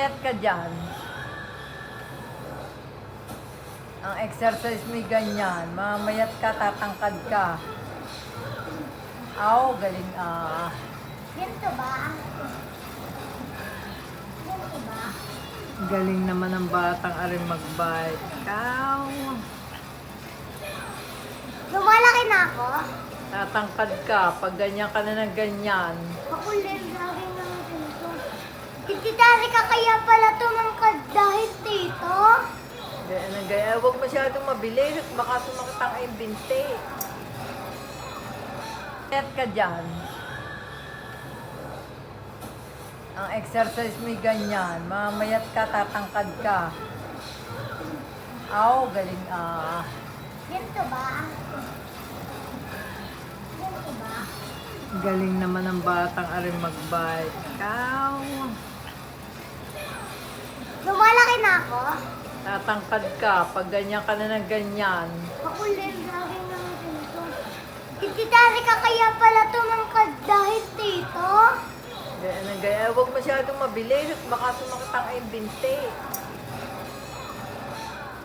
Mayat ka dyan. Ang exercise mo ganyan. Mamayat ka, tatangkad ka. Aw, galing ah. Ganito ba? Ganito ba? Galing naman ng batang aring mag-bike. Aw. Lumalaki na ako? Tatangkad ka. Pag ganyan ka na ng ganyan. Makulit lagi ng ganito. Tititari ka kaya pala tumangkad dahil dito? Ganyan na ganyan. Huwag masyadong mabilis. Baka sumakit ang iyong binti. Mayat ka dyan. Ang exercise mo ganyan. Mamayat ka, tatangkad ka. Aw, galing ah. Ganito ba? Ganito ba? Galing naman ng batang aring mag-bike. Aw. Lumalaki na ako? Tatangkad ka. Pag ganyan ka na ng ganyan. Makulit lagi ng ganito. Tititari ka kaya pala tumangkad dahil dito? Ganyan na ganyan. Huwag masyadong mabilis. Baka sumakit ang iyong binti.